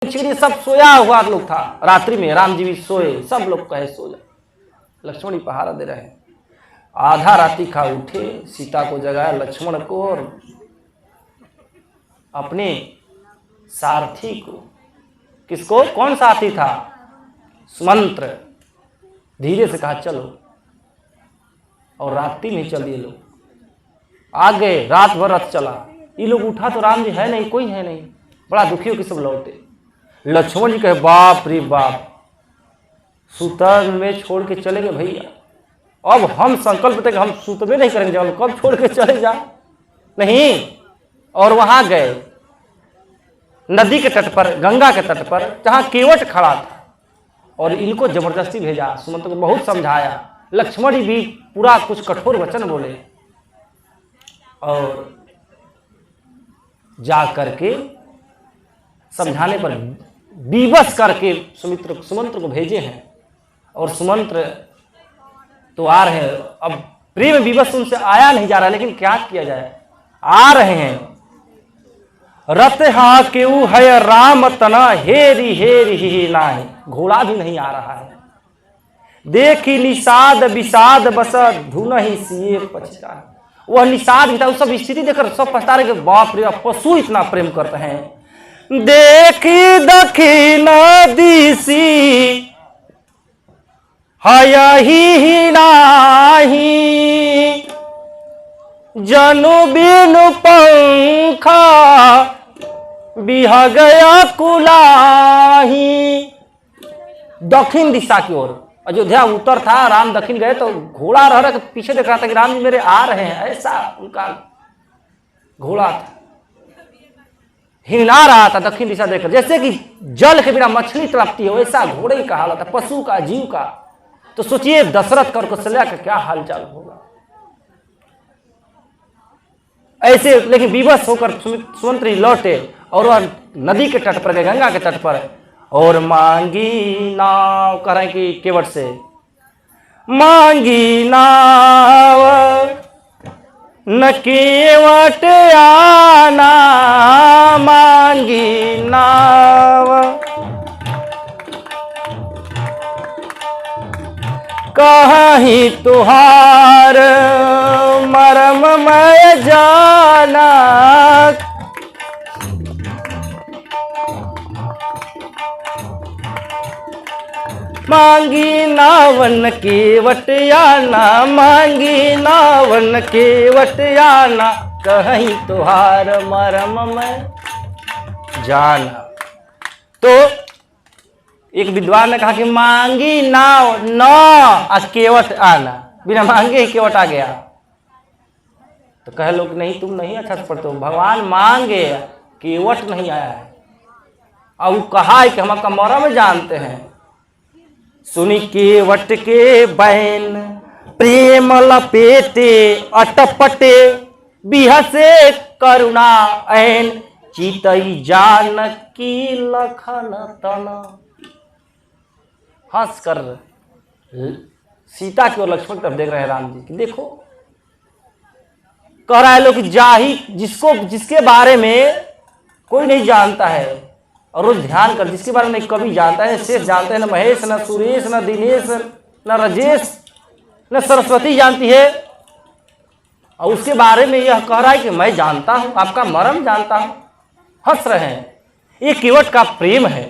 पूछे नहीं, सब सोया हुआ लोग था। रात्रि में राम जी भी सोए, सब लोग कहे सो जा। लक्ष्मण जी पहारा दे रहे हैं। आधा रात्रि खा उठे, सीता को जगाया, लक्ष्मण को और अपने सारथी को। किसको? कौन सारथी था? सुमंत्र। धीरे से कहा चलो, और रात्रि में चल दिए लोग। आ गए, रात भर रथ चला। ये लोग उठा तो राम जी है नहीं, कोई है नहीं। बड़ा दुखी होकर सब लौटे। लक्ष्मण जी कहे बाप रे बाप, सुतन में छोड़ के चले गए भैया। अब हम संकल्प थे कि हम सुतबे नहीं करेंगे, जब कब छोड़ के चले जा नहीं। और वहां गए नदी के तट पर, गंगा के तट पर, जहां केवट खड़ा था, और इनको जबरदस्ती भेजा। सुमंत्र को बहुत समझाया। लक्ष्मण जी भी पूरा कुछ कठोर वचन बोले, और जा करके समझाने पर विवश करके सुमंत्र को भेजे हैं। और सुमंत्र तो आ रहे हैं। अब प्रेम विवश उनसे आया नहीं जा रहा, लेकिन क्या किया जाए, आ रहे हैं। रथ हा केऊ है राम तना, हेरी हेरी ही नाही। घोड़ा भी नहीं आ रहा है। देखी निषाद विषाद बस धुन ही सिए पछता। वह निषाद भी था, उस सब स्थिति देखकर सब पछता रहे कि बाप रे, पशु इतना प्रेम करते हैं। देखी दखिन दिसी हयहि नाही, जनु बिनु पंखा बिह गया कुलाही। दक्षिण दिशा की ओर अयोध्या उत्तर था, राम दक्षिण गए तो घोड़ा रह रहा पीछे देख रहा था कि राम जी मेरे आ रहे हैं, ऐसा उनका घोड़ा था। हिला रहा था दक्षिण दिशा देखकर, जैसे कि जल के बिना मछली तड़पती है, वैसा घोड़े का हालत था, पशु का, जीव का। तो सोचिए दशरथ का और कौशल्या का क्या हालचाल होगा ऐसे। लेकिन विवश होकर सुमंत्री लौटे और वह नदी के तट पर गए, गंगा के तट पर, और मांगी नाव, कह रहे हैं कि केवट से, मांगी नाव न केवट आना, मांगी नाव कहीं तुहार मरम मैं जाना। मांगी नावन केवट आना, मांगी नावन केवट आना, कहीं तुहार मरम में जाना। तो एक विद्वान ने कहा कि मांगी नाव न आज केवट आना, बिना मांगे ही केवट आ गया। तो कहे लोग नहीं, तुम नहीं अच्छा से पढ़ते हो, भगवान मांगे, केवट नहीं आया है। अब वो कहा है कि हम आपका मरम जानते हैं। सुनी केवट के बैन प्रेम लपेटे, अटपटे बिहसे करुणा ऐन, चितई जानकी लखन तना। हंस कर सीता की ओर लक्ष्मण तरफ देख रहे हैं राम जी कि देखो, कह रहा है लोग जाही जिसके बारे में कोई नहीं जानता है, और रोज ध्यान कर, जिसके बारे में नहीं कभी जानता है, शेष जानते हैं, न महेश, न सुरेश, न दिनेश, न राजेश, न सरस्वती जानती है, और उसके बारे में यह कह रहा है कि मैं जानता हूं, आपका मरम जानता हूं। हंस रहे हैं। ये केवट का प्रेम है।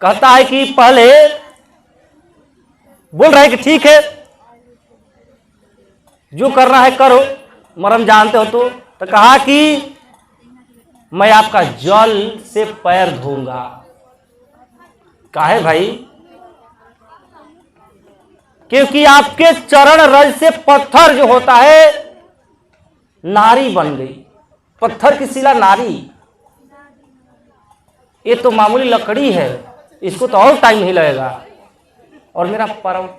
कहता है कि पहले बोल रहा है कि ठीक है, जो करना है करो, मरम जानते हो तो कहा कि मैं आपका जल से पैर धोऊंगा। काहे भाई? क्योंकि आपके चरण रज से पत्थर जो होता है नारी बन गई। पत्थर की शिला नारी, ये तो मामूली लकड़ी है, इसको तो और टाइम नहीं लगेगा, और मेरा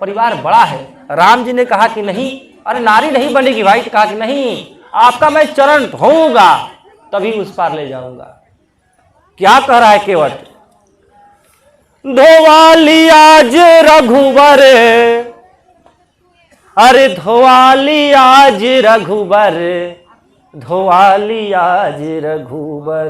परिवार बड़ा है। राम जी ने कहा कि नहीं, अरे नारी नहीं बनेगी भाई। तो कहा कि नहीं, आपका मैं चरण धोऊंगा तभी उस पार ले जाऊंगा। क्या कह रहा है केवट? धोवाली आज रघुबर, अरे धोवाली आज रघुबर, धोवाली आज रघुबर।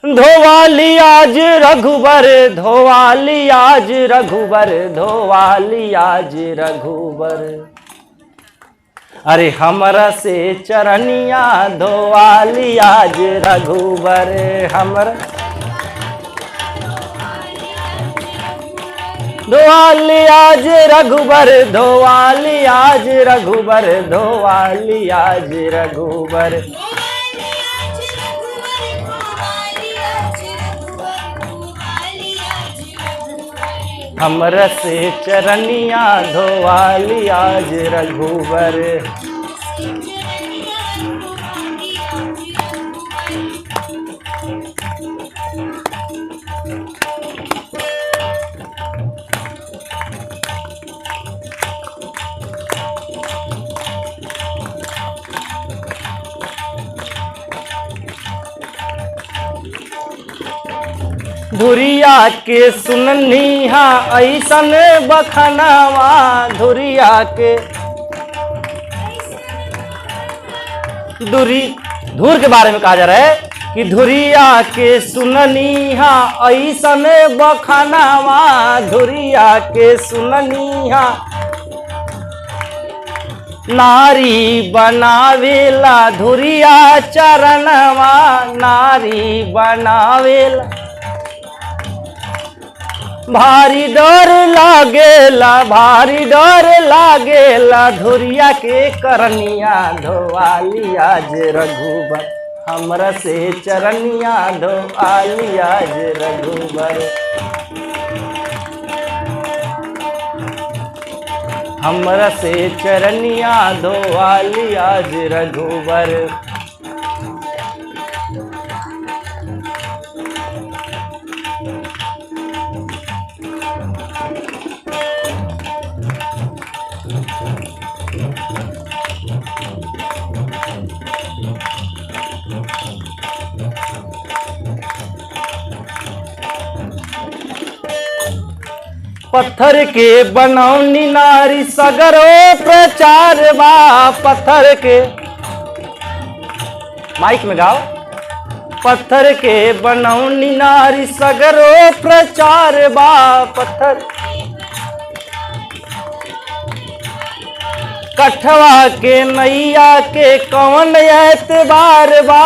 धोवाली आज रघुबर, धोवाली आज रघुबर, धोवाली आज रघुबर। अरे हमरा से चरनिया धोवाली आज रघुबर, हमरा धोवाली आज रघुबर, धोवाली आज रघुबर, धोवाली आज रघुबर। हमरा से चरनिया धोवाली आज रघुबर। धुरिया के सुननिहा ऐसन बखनावा, धुरिया के धुर के बारे में कहा जा रहा है कि धुरिया के सुननिहा ऐसन बखनावा, धुरिया के सुननिहा नारी बनावेला धुरिया चरणवा, नारी बनावेला भारी डर लागेला, भारी डर लागेला धुरिया के करनिया धोवाली आज रघुबर। हमरा से चरनिया धोवाली आज रघुबर, हमरा से चरनिया धोवाली आज रघुबर। पत्थर के बनौनी नारी सगरो प्रचार बा, पत्थर के माइक में गाओ। पत्थर के बनौनी नारी सगरो प्रचार बा, पत्थर कठवा के नैया के कौन एतबार बा,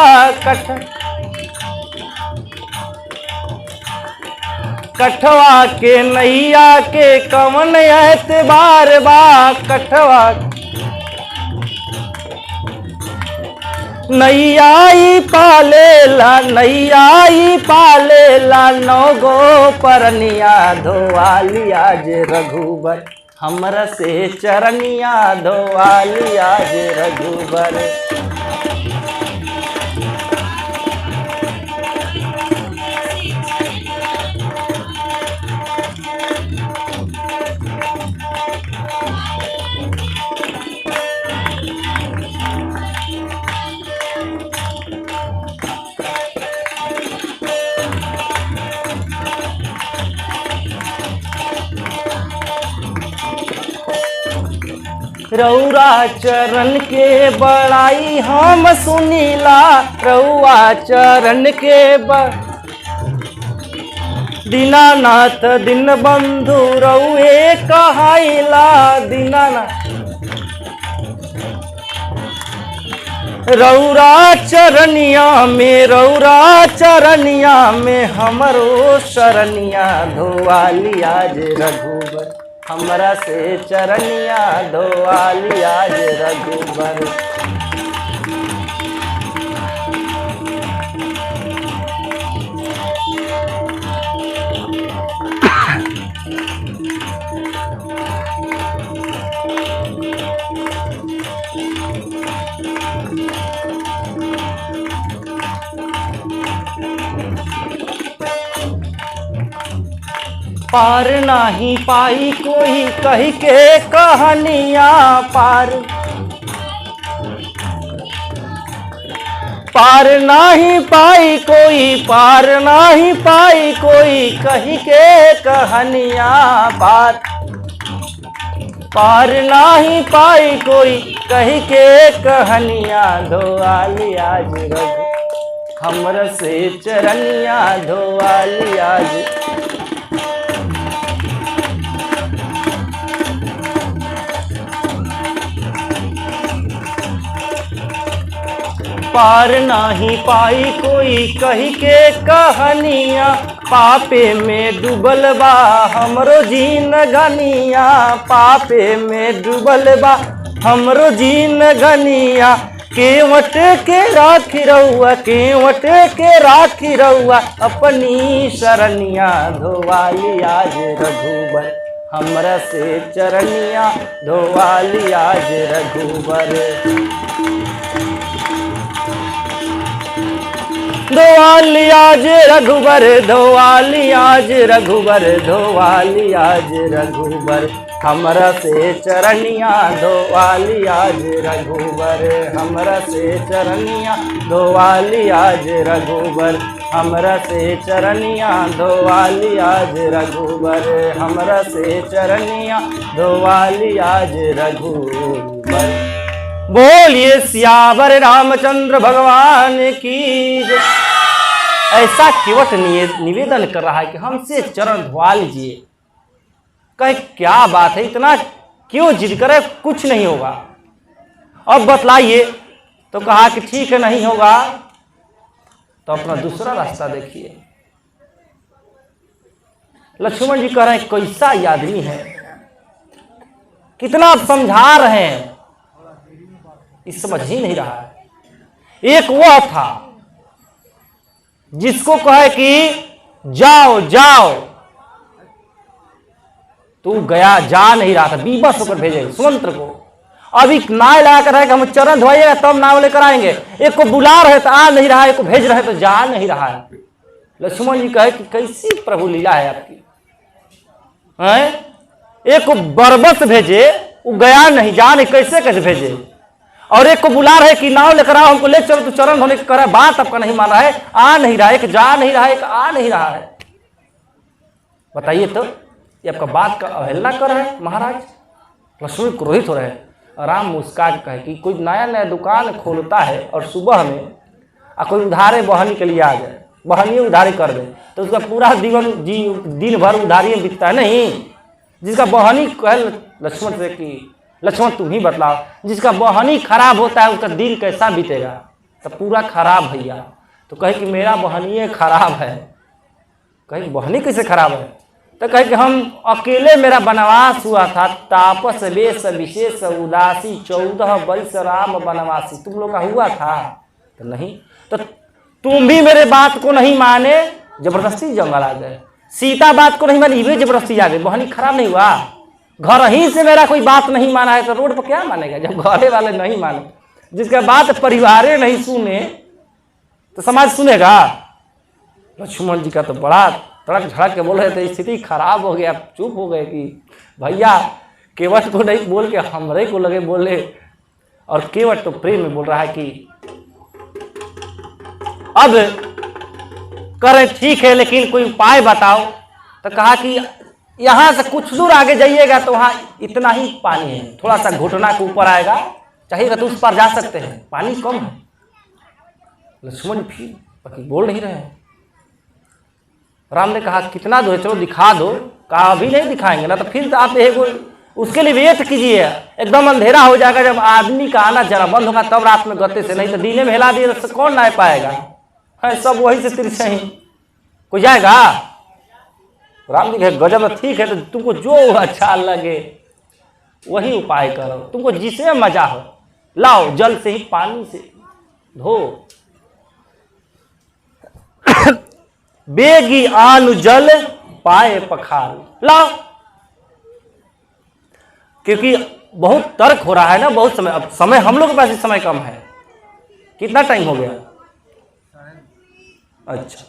कठवा के नैया के कौन एतबार बा, कठवा नैयाई पालेला, नैयाई पालेला नौगो परनिया धोवाली आज रघुबर। हमरा से चरनिया धोवाली आज रघुबर। रउरा चरण के बड़ाई हम सुनीला, रउआ चरण के दीनानाथ दिन बंधु रउए कहाइला, दीनानाथ रउरा चरनिया में, रउरा चरनिया में हमरो शरनिया धोवाली आज रघुबर। हमरा से चरनिया धोवाली आज रघुबर। पार नाही पाई कोई कही के कहानिया, पार नाही पाई कोई, पार नाही पाई कोई कही के कहानिया, पार नाही पाई कोई कही के कहानिया धोवाली आज रघु। हमर से चरनिया धोवाली आज। पार नाही पाई कोई कही के कहानिया, पापे में डूबल बा हमरो जीन गनिया, पापे में डूबल बा हमरो जीन गनिया। केवट के राखी रउआ, केवट के राखी रउआ, अपनी शरनिया धोवाली आज रघुबर, हमरा से चरनिया धोवाली आज रघुबर। धोवाली आज रघुबर, धोवाली आज रघुबर, धोवाली आज रघुबर, हमरा से चरनिया धोवाली आज रघुबर, हमरा से चरनिया धोवाली आज रघुबर, हमरा से चरनिया धोवाली आज रघुबर, हमरा से चरनिया धोवाली आज रघुबर। बोलिए सियावर रामचंद्र भगवान की जय। ऐसा केवट निवेदन कर रहा है कि हमसे चरण धोवा लीजिए। कहे क्या बात है, इतना क्यों जिद करे, कुछ नहीं होगा, अब बतलाइए। तो कहा कि ठीक है नहीं होगा तो अपना दूसरा रास्ता देखिए। लक्ष्मण जी कह रहे हैं कैसा ये आदमी है, कितना समझा रहे हैं, इस समझ ही नहीं रहा है। एक वह था जिसको कहे कि जाओ जाओ, तू गया, जा नहीं रहा था, बीबस होकर भेजे सुमंत्र को। अभी नाव लगा कर रहे कि हम चरण धोइएगा तब नाव लेकर आएंगे। एक को बुला रहे तो आ नहीं रहा है, एक को भेज रहे तो जा नहीं रहा है। लक्ष्मण जी कहे कि कैसी प्रभु लीला है आपकी, हैं? एक को बरबस भेजे, वो गया नहीं, जा नहीं, कैसे कैसे भेजे। और एक को बुला रहे कि नाव लेकर आओ, हमको ले चलो, तो चरण धोने कर रहा है, बात आपका नहीं मान रहा है, आ नहीं रहा है, एक जा नहीं रहा है, एक आ नहीं रहा है। बताइए तो ये आपका बात का अवहेलना कर रहे हैं महाराज। लक्ष्मण क्रोधित हो रहे हैं। राम मुस्का के कहे कि कोई नया नया दुकान खोलता है और सुबह में कोई उधारे बहनी के लिए आ जाए, बहनी उधारी कर दे, तो उसका पूरा दिन भर उधारी में बीतता है। नहीं, जिसका बहनी कहे लक्ष्मण से कि लक्ष्मण तुम ही बतलाओ, जिसका बहनी खराब होता है उसका दिन कैसा बीतेगा। तो पूरा खराब भैया। तो कहे कि मेरा बहनी खराब है। कहे बहनी कैसे खराब है। तो कहे कि हम अकेले, मेरा वनवास हुआ था, तापस वेश विशेष उदासी, 14 वर्ष राम वनवासी। तुम लोग का हुआ था तो नहीं, तो तुम भी मेरे बात को नहीं माने, जबरदस्ती जंगल आ गए। सीता बात को नहीं मानी, वे जबरदस्ती आ गए। बहनी खराब नहीं हुआ, घर ही से मेरा कोई बात नहीं माना है तो रोड पर क्या मानेगा। जब घरे वाले नहीं माने, जिसका बात परिवारे नहीं सुने तो समाज सुनेगा। लक्ष्मण जी का तो बड़ा तड़क झड़क के बोल रहे थे, स्थिति खराब हो गया। चुप हो गए कि भैया केवट को नहीं बोल के हमरे को लगे बोले। और केवट तो प्रेम में बोल रहा है कि अब करें ठीक है, लेकिन कोई उपाय बताओ। तो कहा कि यहां से कुछ दूर आगे जाइएगा तो वहां इतना ही पानी है, थोड़ा सा घुटना के ऊपर आएगा, चाहिएगा तो उस पर जा सकते हैं, पानी कम है। लक्ष्मण फिर बोल नहीं रहे हैं। राम ने कहा कितना दूर है, चलो दिखा दो। कहा अभी नहीं दिखाएंगे ना, तो फिर आप उसके लिए वेट कीजिए, एकदम अंधेरा हो जाएगा। जब आदमी का आना जाना बंद होगा तब रात में गते से, नहीं तो दिने में हिला दिए तो कौन ना पाएगा। है सब वही से तिरछे ही कोई जाएगा। राम जी कहे गजब, ठीक है, तो तुमको जो अच्छा लगे वही उपाय करो, तुमको जिसे मजा हो, लाओ जल से ही पानी से धो। बेगी आनु जल पाए पखारू, लाओ। क्योंकि बहुत तर्क हो रहा है ना, बहुत समय, अब समय हम लोग के पास समय कम है। कितना टाइम हो गया? अच्छा,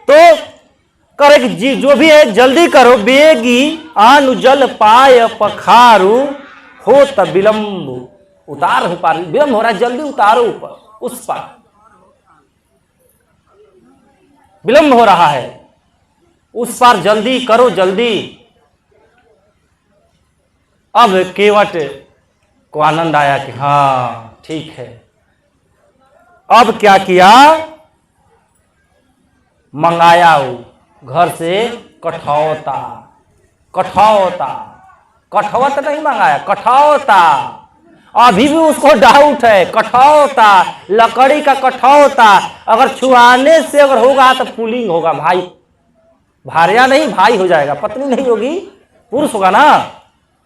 तो करे कि जी जो भी है जल्दी करो। बेगी आनु जल पाए पखारू, हो तब विलंब उतार हो पार, विलंब हो रहा है, जल्दी उतारो ऊपर उस पार, विलंब हो रहा है उस पार, जल्दी करो जल्दी। अब केवट को आनंद आया कि हाँ ठीक है। अब क्या किया, मंगाया वो घर से कठौता, कठौता, कठौत नहीं मंगाया, कठौता। अभी भी उसको डाउट है, कठौता, लकड़ी का कठौता, अगर छुआने से अगर होगा तो पुलिंग होगा, भाई, भार्या नहीं भाई हो जाएगा, पत्नी नहीं होगी, पुरुष होगा ना,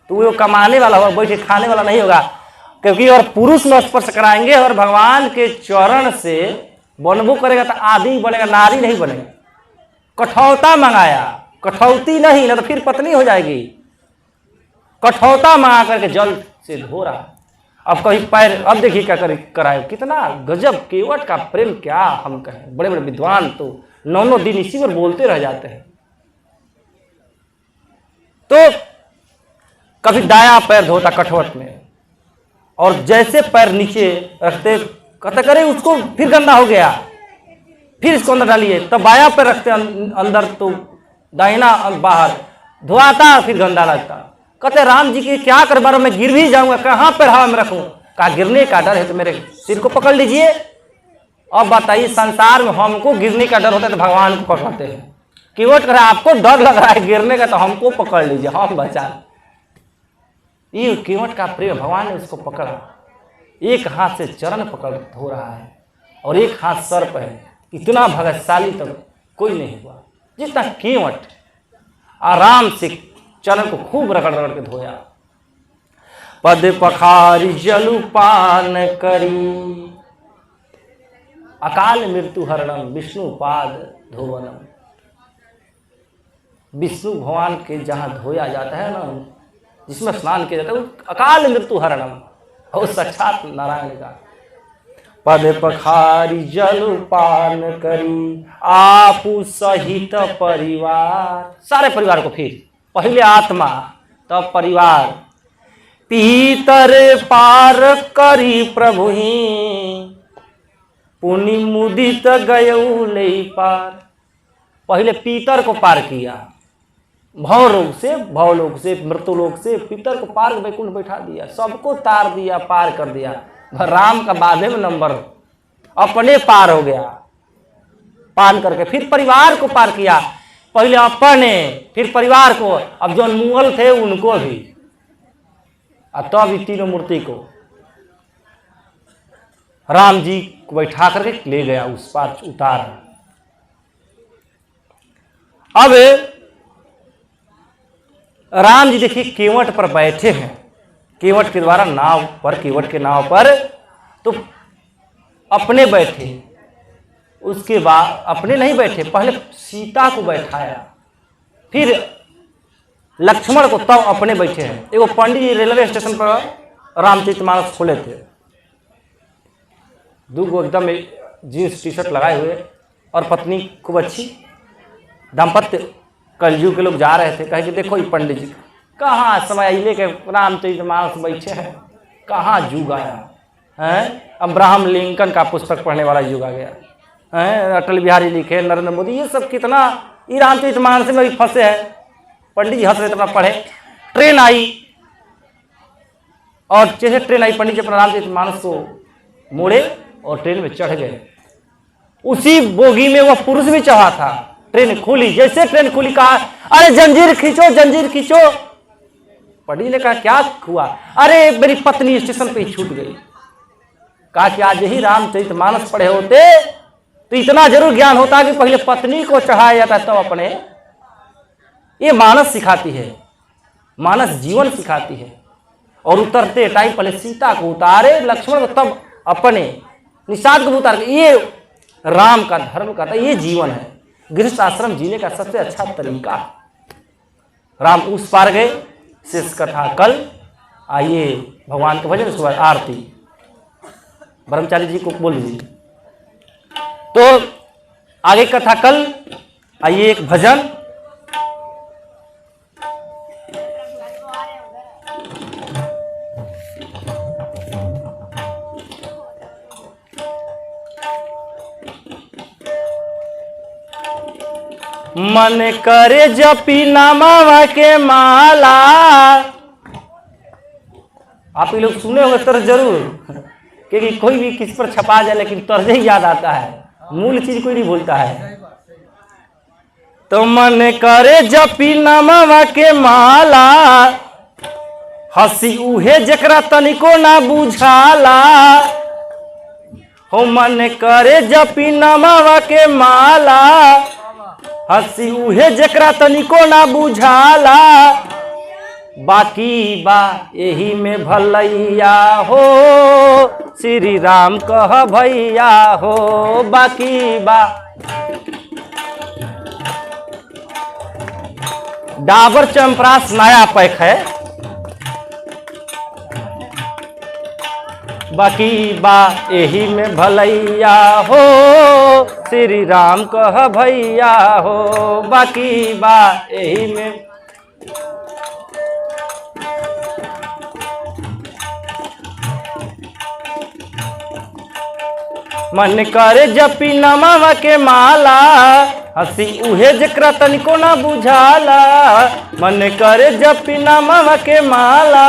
तो वो कमाने वाला होगा, बैठे खाने वाला नहीं होगा, क्योंकि और पुरुष में स्पर्श कराएंगे और भगवान के चरण से बनबो करेगा तो आदमी बनेगा, नारी नहीं बनेगा। कठौता मंगाया, कठौती नहीं, ना तो फिर पत्नी हो जाएगी। कठौता मंगा करके जल से धो रहा। अब कहीं पैर, अब देखिए क्या कराए, कितना गजब केवट का प्रेम, क्या हम कहें। बड़े बड़े विद्वान तो 9 दिन इसी पर बोलते रह जाते हैं। तो कभी दाया पैर धोता कठौत में, और जैसे पैर नीचे रखते कहते करे उसको फिर गंदा हो गया, फिर इसको अंदर डालिए, तब बाया पैर रखते अंदर तो दाहिना बाहर, धोआता फिर गंदा लगता। कहते राम जी की क्या कर, बार मैं गिर भी जाऊंगा, कहाँ पर हवा में रखूं, कहा गिरने का डर है तो मेरे सिर को पकड़ लीजिए। अब बताइए संसार में हमको गिरने का डर होता है तो भगवान को पकड़ते हैं। केवट कर आपको डर लग रहा है गिरने का तो हमको पकड़ लीजिए, हम बचा। ये केवट का प्रेम, भगवान ने उसको पकड़ा, एक हाथ से चरण पकड़ धो रहा है और एक हाथ सर पर है। इतना भगतशाली तो कोई नहीं हुआ जितना केवट, आराम से चरण को खूब रगड़ रगड़ के धोया। पद पखारी जलु पान करी, अकाल मृत्यु हरणम विष्णु पाद धोवनम। विष्णु भगवान के जहाँ धोया जाता है ना, जिसमें स्नान किया जाता है, अकाल मृत्यु हरणम, और साक्षात नारायण का। पद पखारी जलु पान करी आपु सहित परिवार, सारे परिवार को, फिर पहले आत्मा तब परिवार। पीतर पार करी प्रभुहि पुनि मुदित गयऊ ले पार। पहले पीतर को पार किया, भवलोक से, भवलोक से, मृत्युलोक से पीतर को पार वैकुंठ बैठा दिया, सबको तार दिया, पार कर दिया। राम का बाधे में नंबर, अपने पार हो गया, पार करके फिर परिवार को पार किया। पहले अपने, फिर परिवार को, अब जो मुगल थे उनको भी, और तब तो तीनों मूर्ति को राम जी को बैठा करके ले गया, उस पार उतार। अब राम जी देखिए केवट पर बैठे हैं, केवट के द्वारा नाव पर, केवट के नाव पर तो अपने बैठे, उसके बाद अपने नहीं बैठे, पहले सीता को बैठाया, फिर लक्ष्मण को, तब अपने बैठे हैं। एगो पंडित जी रेलवे स्टेशन पर रामचरितमानस खोले थे, दूगो एकदम जीन्स टी शर्ट लगाए हुए और पत्नी खूब अच्छी, दाम्पत्य कलयुग के लोग जा रहे थे, कहे कि देखो ये पंडित जी कहाँ समय अइले के रामचरितमानस बैठे हैं, कहाँ युग आया है। अब्राहम लिंकन का पुस्तक पढ़ने वाला युग आ गया है, अटल बिहारी लिखे, नरेंद्र मोदी, ये सब कितना, ये रामचरितमानस में भी फंसे हैं। पंडित जी हंस रहे थे, अपना पढ़े। ट्रेन आई और जैसे ट्रेन आई, पंडित जी अपना रामचरितमानस को मोड़े और ट्रेन में चढ़ गए। उसी बोगी में वह पुरुष भी चढ़ा था। ट्रेन खुली, जैसे ट्रेन खुली कहा अरे जंजीर खींचो, जंजीर खींचो। पंडित ने कहा क्या हुआ? अरे मेरी पत्नी स्टेशन पे ही छूट गई। कहा कि आज यही रामचरितमानस पढ़े होते तो इतना जरूर ज्ञान होता कि पहले पत्नी को चढ़ाया जाता है तब अपने। ये मानस सिखाती है, मानस जीवन सिखाती है। और उतरते टाइम पहले सीता को उतारे, लक्ष्मण को, तब अपने निषाद को उतार। ये राम का धर्म का, ये जीवन है, गृहस्थ आश्रम जीने का सबसे अच्छा तरीका। राम उस पार गए, शेष कथा कल। आइए भगवान के भजन, उसके बाद आरती ब्रह्मचारी जी को बोल दीजिए। तो आगे कथा कल, आइए एक भजन। मन करे जपी नामा के माला। आप ये लोग सुने होंगे तर्ज जरूर, क्योंकि कोई भी किस पर छपा जाए लेकिन तर्ज ही याद आता है, मूल चीज कोई नहीं भूलता है। तो मन करे जपी नमवा के माला, हंसी उहे जकरा तनिको ना बुझाला। हो मन करे जपी नमवा के माला, हंसी उहे जकरा तनिको ना बुझाला। बाकी बा यही में भलैया हो, श्री राम कह भैया हो। बाकी बा डाबर च्यवनप्राश नया पैक है। बाकी बा यही में भलैया हो, श्री राम कह भैया हो। बाकी बा यही में मन करे जपी नमवा के माला, हंसी उहे जकरा तनिको ना बुझाला। मन करे जपी नमवा के माला,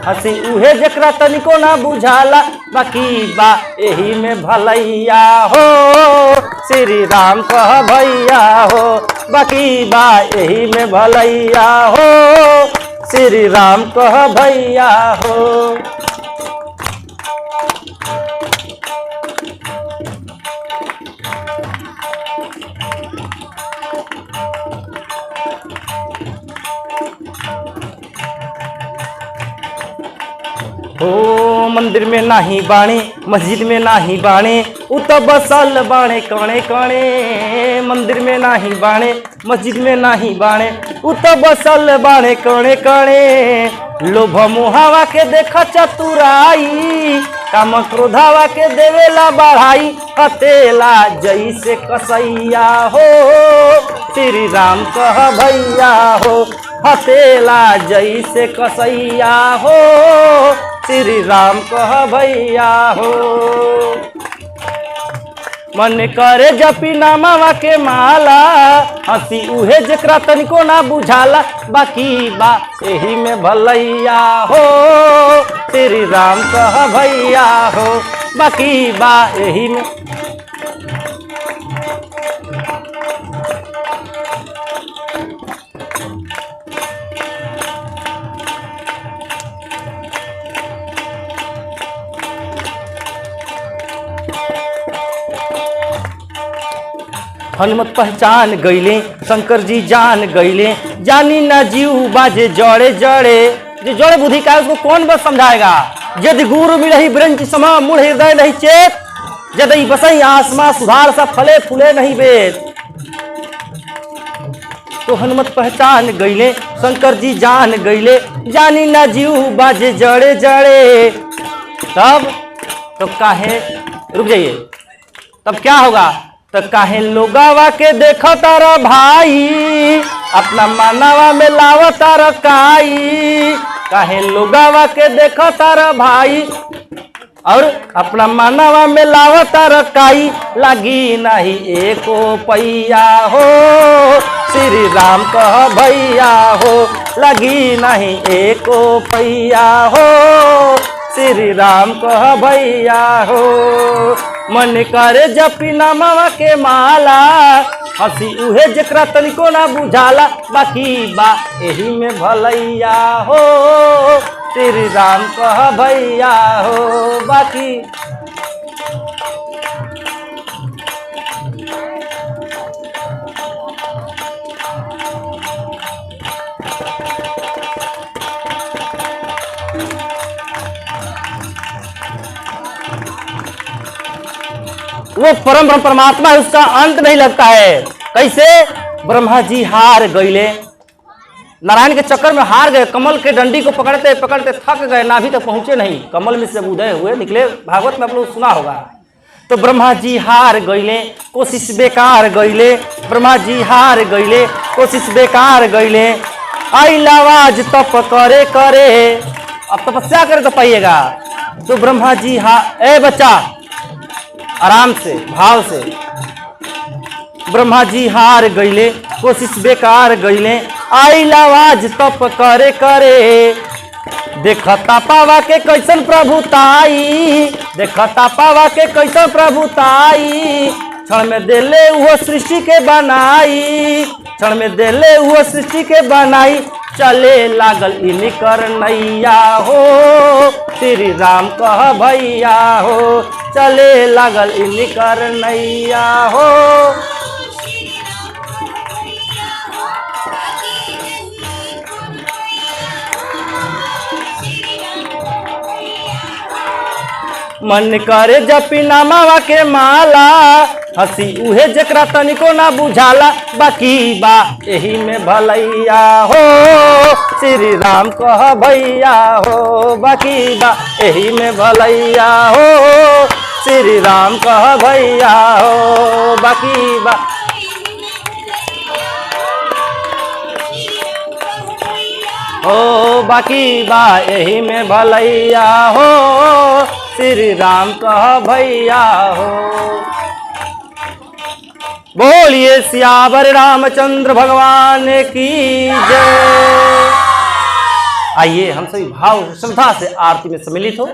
हंसी उहे जकरा तनिको ना बुझाला। बाकी बा यही में भलैया हो, श्री राम कह भैया हो। बाकी बा यही में भलैया हो, श्री राम कह भैया हो। ओ मंदिर में नाही बाणे, मस्जिद में नाही बाणे, उ तो बसल बाणे कणे कणे। मंदिर में नाही बाणे, मस्जिद में नाही बाणे, उ तो बसल बाणे कणे कणे। लोभ मोहावा के देखा चतुराई, काम क्रोधावा के देवेला बढ़ाई। हतेला जैसे कसैया हो, श्री राम कह भैया हो। हतेला जैसे कसैया हो, श्री राम कह भैया हो। मन करे जपी नमवा के माला, हंसी उहे जकरा तनिको ना बुझाला। बाकी बा यही में भलैया हो, श्री राम कह भैया हो। बाकी बा यही में हनुमत पहचान गईले, शंकर जी जान गईले। जानी ना जीव बाजे जड़े जड़े, जो जड़े बुद्धि का उसको कौन बस समझाएगा। यदि गुरु मिलहि ब्रंच समा, मूढ़ हृदय नहीं चेत। यदि बसई आसमा, सुधार सा फले फूले नहीं वेद। तो हनुमत पहचान गईले, शंकर जी जान गईले। जानी ना जीव बाजे जड़े जड़े। तब तो काहे, रुक जाइए, तब क्या होगा। तो काहे लोगावा के देखो तारा भाई, अपना मानवा में लावा तारा काई। काहे लोगावा के देखो तारा भाई, और अपना मानवा में लावा तारा काई। लगी नहीं एको पैया हो, श्री राम कह भैया हो। लगी नहीं एको पैया हो, श्री राम कह भैया हो। मन करे जपी नमवा के माला, हंसी उहे जकरा तनिको ना बुझाला। बाकी बा यही में भलैया हो, श्री राम कह भैया हो। बाकी वो परम परमात्मा है, उसका अंत नहीं लगता है। कैसे ब्रह्मा जी हार गईले, नारायण के चक्कर में हार गए। कमल के डंडी को पकड़ते पकड़ते थक गए, नाभि तक पहुंचे नहीं। कमल में से उदय हुए निकले, भागवत में आप लोग सुना होगा। तो ब्रह्मा जी हार गईले, कोशिश बेकार गईले। ब्रह्मा जी हार गईले, कोशिश बेकार गईले। आई आवाज तप करे करे, अब तपस्या करे तो पाइएगा। तो ब्रह्मा जी ए बच्चा आराम से, भाव से। ब्रह्मा जी हार गईले, कोशिश बेकार गईले। आई आवाज तप करे करे, देखता पावा के कैसन प्रभुताई। देखता पावा के कैसन प्रभुताई। क्षण में देले वो सृष्टि के बनाई, क्षण में देले वो सृष्टि के बनाई, चले लागल इन्हीं कर नैया हो, श्री राम कह भैया हो, चले लागल इन्हीं कर नैया हो। मन करे जपी नामावा के माला, हंसी उहे जकरा तनिको ना बुझाला, बाकी बा यही में भलैया हो, श्री राम कह भैया हो, बाकी बा यही में भलैया हो, श्री राम कह भैया हो, बाकी बा। हो बाकी बा यही में भलैया हो, श्री राम कह भैया हो। बोलिए सियावर रामचंद्र भगवान की जय। आइए हम सभी भाव श्रद्धा से आरती में सम्मिलित हो,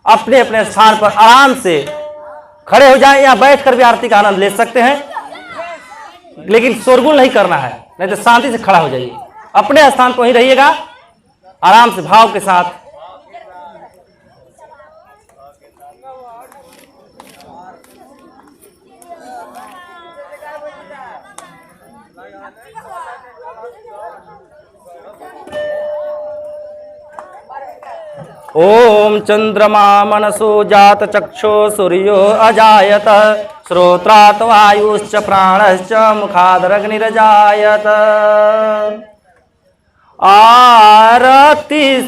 अपने अपने स्थान पर आराम से खड़े हो जाएं या बैठकर भी आरती का आनंद ले सकते हैं, लेकिन शोरगुल नहीं करना है, नहीं तो शांति से खड़ा हो जाइए, अपने स्थान पर ही रहिएगा आराम से भाव के साथ। ओम चंद्रमा मनसो जात चक्षो सूर्यो अजायत, श्रोत्रात् वायुश्च प्राणश्च मुखादग्निरजायत। आरती श्री